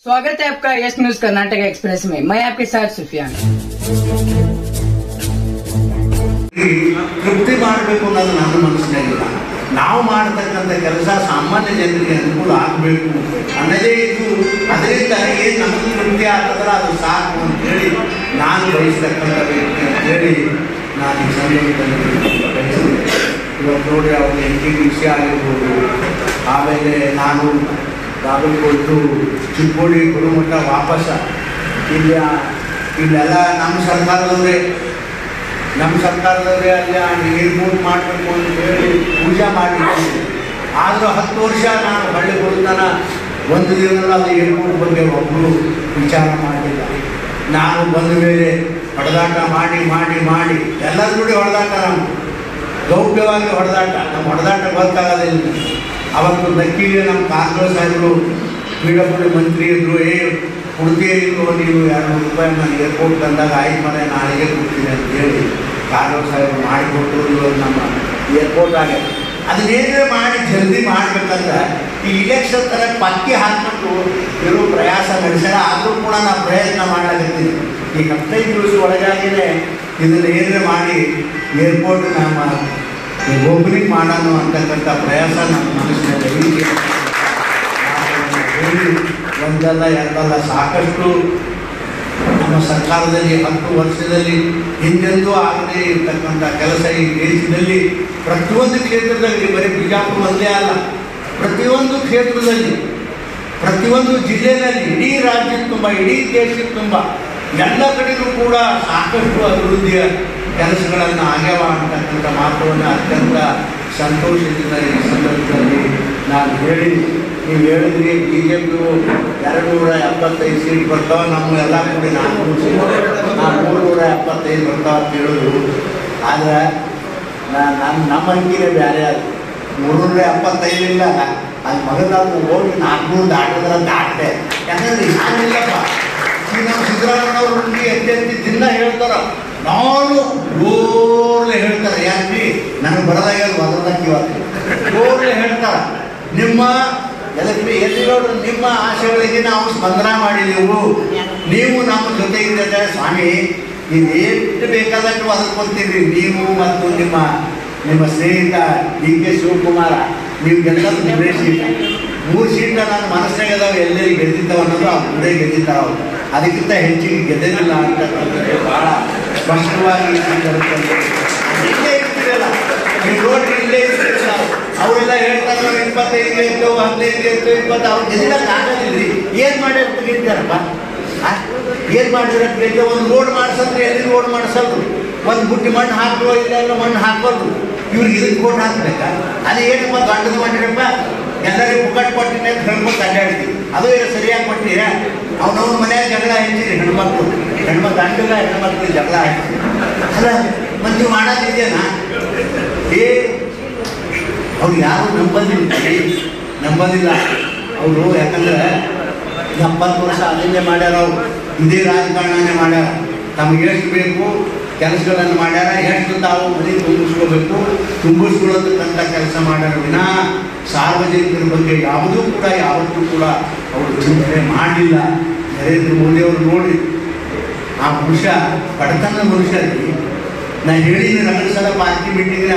स्वागत है आपका यस न्यूज कर्नाटक एक्सप्रेस में। मैं आपके साथ सुफियान। ತೃಪ್ತಿ ಮಾಡಬೇಕು ಅನ್ನೋದು ನನ್ನ ಮನಸ್ಸಿನಾಗಿಲ್ಲ. ನಾವು ಮಾಡತಕ್ಕಂಥ ಕೆಲಸ ಸಾಮಾನ್ಯ ಜನರಿಗೆ ಅನುಕೂಲ ಆಗಬೇಕು ಅನ್ನೋದೇ ಇದು. ಅದರಿಂದ ಏನು ನಮಗೆ ತೃಪ್ತಿ ಆಗ್ತದಲ್ಲ ಅದು ಸಾಕು ಅಂತೇಳಿ ನಾನು ಬಯಸ್ತಕ್ಕಂಥ ವ್ಯಕ್ತಿ ಅಂತೇಳಿ ನಾನು ಈ ಸಂದರ್ಭದಲ್ಲಿ ಬಯಸಿದೆ. ಇವತ್ತು ನೋಡಿ ಅವ್ರ ಎಂಟಿಂಗ್ ವಿಷಯ ಆಗಿರ್ಬೋದು, ಆಮೇಲೆ ನಾನು ಬಾಗಲಕೋಟು ಚಿಕ್ಕೋಡಿ ಗುರುಮಠ ವಾಪಸ್ ಇಲ್ಲೆಲ್ಲ ನಮ್ಮ ಸರ್ಕಾರದವರೇ ಅಲ್ಲಿ ಏರ್ಪೋರ್ಟ್ ಮಾಡಬೇಕು ಅಂತ ಹೇಳಿ ಪೂಜೆ ಮಾಡಿದ್ದೀವಿ. ಆದರೂ 10 ವರ್ಷ ನಾನು ಹಳ್ಳಿ ಬರುತ್ತಾನ ಒಂದು ದಿನ ಅದು ಏರ್ಪೋರ್ಟ್ ಬಗ್ಗೆ ಒಬ್ಬರು ವಿಚಾರ ಮಾಡಲಿಲ್ಲ. ನಾನು ಬಂದ ಮೇಲೆ ಹೊಡೆದಾಟ ಮಾಡಿ ಮಾಡಿ ಮಾಡಿ ಎಲ್ಲರ ಜೋಡಿ ಹೊಡೆದಾಟ, ನಾವು ಗೌಪ್ಯವಾಗಿ ಹೊಡೆದಾಟ, ನಮ್ಮ ಹೊಡೆದಾಟ ಗೊತ್ತಾಗೋದಿಲ್ಲ. ಅವತ್ತು ನಕ್ಕಿಗೆ ನಮ್ಮ ಕಾಂಗ್ರೆಸ್ ಸಾಹೇಬರು ಪಿ.ಡಬ್ಲ್ಯೂ ಮಂತ್ರಿ ಇದ್ದರು, ಕೊಡ್ತೇ ಇಲ್ಲೋ ನೀವು 200 ರೂಪಾಯಿ ನಾನು ಏರ್ಪೋರ್ಟ್ ತಂದಾಗ ಆಯ್ತು ಮನೆ ನಾಳೆಗೆ ಕೊಡ್ತೀನಿ ಅಂತ ಹೇಳಿ ಕಾಂಗ್ರೆಸ್ ಸಾಹೇಬರು ಮಾಡಿಕೊಟ್ಟರು ನಮ್ಮ ಏರ್ಪೋರ್ಟ್ ಆಗಿ. ಅದನ್ನೇನೇ ಮಾಡಿ ಜಲ್ದಿ ಮಾಡಬೇಕಂದ್ರೆ ಈ ಇಲೆಕ್ಷನ್ ಥರ ಪಕ್ಕಿ ಹಾಕ್ಬಿಟ್ಟು ಕೆಲವು ಪ್ರಯಾಸ ನಡೆಸ್ಯಾರ. ಆದರೂ ಕೂಡ ನಾವು ಪ್ರಯತ್ನ ಮಾಡಲಾಗತ್ತೀವಿ. ಈ 15 ದಿವಸ ಒಳಗಾಗಿಯೇ ಇದನ್ನು ಏನೇ ಮಾಡಿ ಏರ್ಪೋರ್ಟ್ ನಮ್ಮ ಓಪನಿಂಗ್ ಮಾಡೋಣ ಅಂತಕ್ಕಂಥ ಪ್ರಯಾಸ ನಮ್ಮ ಮನಸ್ಸಿನಲ್ಲಿ ಹೇಳಿ ಒಂದಲ್ಲ ಎರಡಲ್ಲ ಸಾಕಷ್ಟು ನಮ್ಮ ಸರ್ಕಾರದಲ್ಲಿ 10 ವರ್ಷದಲ್ಲಿ ಹಿಂದೆಂದೂ ಆಗದೇ ಇರತಕ್ಕಂಥ ಕೆಲಸ ಈ ದೇಶದಲ್ಲಿ ಪ್ರತಿಯೊಂದು ಕ್ಷೇತ್ರದಲ್ಲಿ, ಬರೀ ಬಿಜಾಪುರ ಒಂದೇ ಅಲ್ಲ, ಪ್ರತಿಯೊಂದು ಕ್ಷೇತ್ರದಲ್ಲಿ, ಪ್ರತಿಯೊಂದು ಜಿಲ್ಲೆಯಲ್ಲಿ, ಇಡೀ ರಾಜ್ಯದ ತುಂಬ, ಇಡೀ ದೇಶದ ತುಂಬ ಎಲ್ಲ ಕಡೆಗೂ ಕೂಡ ಸಾಕಷ್ಟು ಅಭಿವೃದ್ಧಿಯ ಕೆಲಸಗಳನ್ನು ಆಗ್ಯಾವ ಅಂತಕ್ಕಂಥ ಮಾತುವನ್ನು ಅತ್ಯಂತ ಸಂತೋಷದಿಂದ ಈ ಸಂದರ್ಭದಲ್ಲಿ ನಾನು ಹೇಳಿ, ನೀವು ಹೇಳಿದ್ರಿ BJP 275 ಸೀಟ್ ಬರ್ತಾವೆ, ನಮ್ಮ ಎಲ್ಲ ಕೂಡಿ 400 ಸೀಟ್, 375 ಬರ್ತಾವೆ ಅಂತ ಹೇಳಿದ್ರು. ಆದರೆ ನಮ್ಮ ಅಂಕಿಗೆ ಬೇರೆ ಅದು 375 ಇಲ್ಲ, ಅದು ಮಗದಾದ್ರು ಹೋಗಿ 400 ದಾಟಿದ್ರೆ ದಾಟೆ. ಯಾಕಂದ್ರೆ ಯಾರಿಲ್ಲಪ್ಪ, ಈಗ ನಮ್ಮ ಸಿದ್ದರಾಮಯ್ಯವ್ರು ಎತ್ತಿ ದಿನ ಹೇಳ್ತಾರ, ನಾನು ಜೋರ್ಲೆ ಹೇಳ್ತಾರೆ. ಯಾಕೆ ನನಗೆ ಬರೋದಾಗ ಮೊದಲಕ್ಕೆ ಇವತ್ತು ಜೋರ್ಲೆ ಹೇಳ್ತಾರೆ, ನಿಮ್ಮ ಎಲ್ಲಿರೋರು ನಿಮ್ಮ ಆಶೆಗಳಿಗೆ ನಾವು ಸ್ಪಂದನ ಮಾಡಿದೆವು, ನೀವು ನಮ್ಮ ಜೊತೆ ಇದ್ದರೆ ಸ್ವಾಮಿ ಇದು ಎಷ್ಟು ಬೇಕಾದಷ್ಟು ಒದರ್ಕೊಳ್ತೀರಿ. ನೀವು ಮತ್ತು ನಿಮ್ಮ ಸ್ನೇಹಿತ DK ಶಿವಕುಮಾರ ನೀವು ಗೆಲ್ಲೋದು 3 ಸೀಟ್, 3 ಸೀಟ ನನ್ನ ಮನಸ್ಸಾಗ ಅದಾವೆ, ಎಲ್ಲೆಲ್ಲಿ ಗೆದ್ದಿದ್ದಾವೆ ಅನ್ನೋದು ಅವ್ರು ಕೂಡ ಗೆದ್ದಿದ್ದಾವೆ. ಅವ್ರು ಅದಕ್ಕಿಂತ ಹೆಚ್ಚಿಗೆ ಗೆದ್ದಿಲ್ಲ ಅಂತಕ್ಕಂಥದ್ದು ಭಾಳ ಸ್ಪಷ್ಟವಾಗಿ ಇಲ್ಲೇ ಇರ್ತಿರಲ್ಲ, ನೀವು ನೋಡ್ರಿ ಇಲ್ಲೇ ಇರ್ತಿರಲ್ಲ. ಅವರೆಲ್ಲ ಹೇಳ್ತಾರೆ ನಾವು 25 ಗೆದ್ದು 15 ಗೆದ್ದು 20, ಅವ್ರು ಗೆಲ್ಲಕ್ಕೆ ಆಗೋದಿಲ್ರಿ. ಏನು ಮಾಡಿ ಗೆದ್ದಾರಪ್ಪ, ಏನು ಮಾಡಿದ್ರೆ ಗೆದ್ದ ಒಂದು ರೋಡ್ ಮಾಡಿಸಂದ್ರೆ ಎಲ್ಲಿ ರೋಡ್ ಮಾಡಿಸೋದು, ಒಂದು ಬುಟ್ಟಿ ಮಣ್ಣು ಹಾಕೋ ಇಲ್ಲ ಮಣ್ಣು ಹಾಕೋದು, ಇವ್ರಿಗೆ ಇದಕ್ಕೆ ಕೋಟ್ ಹಾಕ್ಬೇಕಾ? ಅದು ಏನಪ್ಪ ಗಂಡದ ಮಾಡಿರಪ್ಪ, ಎಲ್ಲರಿಗೂ ಪುಕ್ಕಟ್ ಕೊಟ್ಟಿನಿ ಅಂತ ಹೇಳ್ಕೊಂಡು ಅಡ್ಡಾಡ್ತೀವಿ. ಅದು ಸರಿಯಾಗಿ ಕೊಟ್ಟಿರ ಅವನವ್ರ ಮನೆಯಾಗ ಜಗಳ ಹೆಚ್ಚಿರಿ, ಹೆಣ್ಮಕ್ಳು ಗಂಡಗ ಹೆಣ್ಮಕ್ಳು ಜಗಳ ಹಾಕ್ತೀವಿ. ಅಲ್ಲ ಮತ್ತು ನೀವು ಮಾಡೋದಿದೆಯಾ? ಅವ್ರು ಯಾರು ನಂಬೋದಿಲ್ಲ ಅವರು. ಯಾಕಂದ್ರೆ 70 ವರ್ಷ ಅದನ್ನೇ ಮಾಡ್ಯಾರ ಅವರು, ಇದೇ ರಾಜಕಾರಣನೇ ಮಾಡ್ಯಾರ. ತಮಗೆ ಎಷ್ಟು ಬೇಕು ಕೆಲಸಗಳನ್ನು ಮಾಡ್ಯಾರ, ಎಷ್ಟು ತಾವು ಮನೆ ತುಂಬಿಸ್ಕೊಳ್ಳೋದಕ್ಕಂಥ ಕೆಲಸ ಮಾಡ್ಯಾರ ವಿನಾ ಸಾರ್ವಜನಿಕರ ಬಗ್ಗೆ ಯಾವತ್ತೂ ಕೂಡ ಅವರು ಚಿಂತನೆ ಮಾಡಲಿಲ್ಲ. ನರೇಂದ್ರ ಮೋದಿಯವರು ನೋಡಿ ಆ ಮನುಷ್ಯ ಬಡತನ ಮನುಷ್ಯ ರೀ. ನಾನು ಹೇಳಿದ್ದೀನಿ ರಗಡ ಸಲ ಪಾರ್ಟಿ ಮೀಟಿಂಗ್ನ,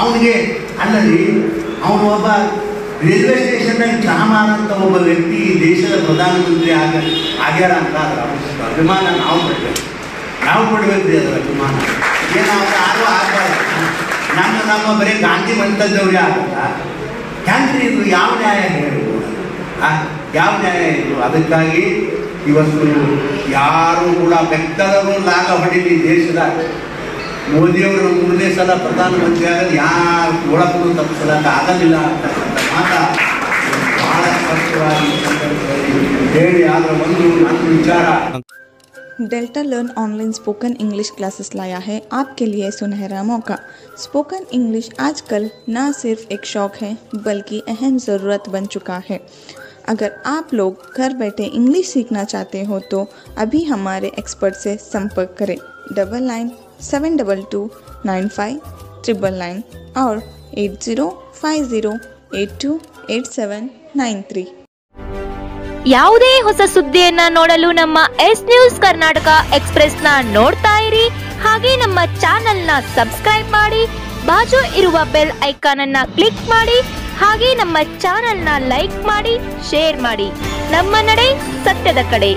ಅವನಿಗೆ ಅಲ್ಲರಿ ಅವನು ಒಬ್ಬ ರೈಲ್ವೆ ಸ್ಟೇಷನ್ನಲ್ಲಿ ಚಾಮಾರ್ ಅಂತ ಒಬ್ಬ ವ್ಯಕ್ತಿ ದೇಶದ ಪ್ರಧಾನಮಂತ್ರಿ ಆಗ್ಯಾರ ಅಂತ ಅದರ ಅಭಿಮಾನ ನಾವು ಕೊಡಬೇಕು ರೀ. ಅದರ ಅಭಿಮಾನ ಏನಾದ್ರು ಯಾರು ಆಗಬಾರ್ದು. ನಮ್ಮ ಬರೀ ಗಾಂಧಿ ಮಂತದ್ದವ್ರಿಗೆ ಆಗಲ್ಲ. ಹೆಂಗ್ರಿ ಇದು ಯಾವ ನ್ಯಾಯ ಹೇಳ್ಬೋದು? ಯಾವ ನ್ಯಾಯ ಇದು? ಅದಕ್ಕಾಗಿ ಇವತ್ತು ಯಾರು ಕೂಡ ಬೆಕ್ಕದವರು ಲಾಗ ಹೊಡೀಲಿ ದೇಶದಾಗ. ಮೋದಿಯವರು 3ನೇ ಸಲ ಪ್ರಧಾನಮಂತ್ರಿ ಆಗೋದು ಯಾರು ಒಳಗೂ ತಪ್ಪಿಸಲಕ್ಕೆ ಆಗೋದಿಲ್ಲ ಅಂತಕ್ಕಂಥ ಮಾತ ಬಹಳ ಸ್ಪಷ್ಟವಾಗಿ ಹೇಳಿ. ಆದರೆ ಒಂದು ನನ್ನ ವಿಚಾರ, delta learn online spoken English classes लाया है आपके लिए सुनहरा मौका। स्पोकन इंग्लिश आजकल न सिर्फ एक शौक है बल्कि अहम ज़रूरत बन चुका है। अगर आप लोग घर बैठे इंग्लिश सीखना चाहते हो तो अभी हमारे एक्सपर्ट से संपर्क करें 9972295999 और 8050828793। ಯಾವುದೇ ಹೊಸ ಸುದ್ದಿಯನ್ನ ನೋಡಲು ನಮ್ಮ ಎಸ್ ನ್ಯೂಸ್ ಕರ್ನಾಟಕ ಎಕ್ಸ್ಪ್ರೆಸ್ ನ ನೋಡ್ತಾ ಇರಿ. ಹಾಗೆ ನಮ್ಮ ಚಾನೆಲ್ ನ ಸಬ್ಸ್ಕ್ರೈಬ್ ಮಾಡಿ, ಬಾಜು ಇರುವ ಬೆಲ್ ಐಕಾನ್ ಅನ್ನ ಕ್ಲಿಕ್ ಮಾಡಿ. ಹಾಗೆ ನಮ್ಮ ಚಾನೆಲ್ ನ ಲೈಕ್ ಮಾಡಿ, ಶೇರ್ ಮಾಡಿ. ನಮ್ಮ ನಡೆ ಸತ್ಯದ ಕಡೆ.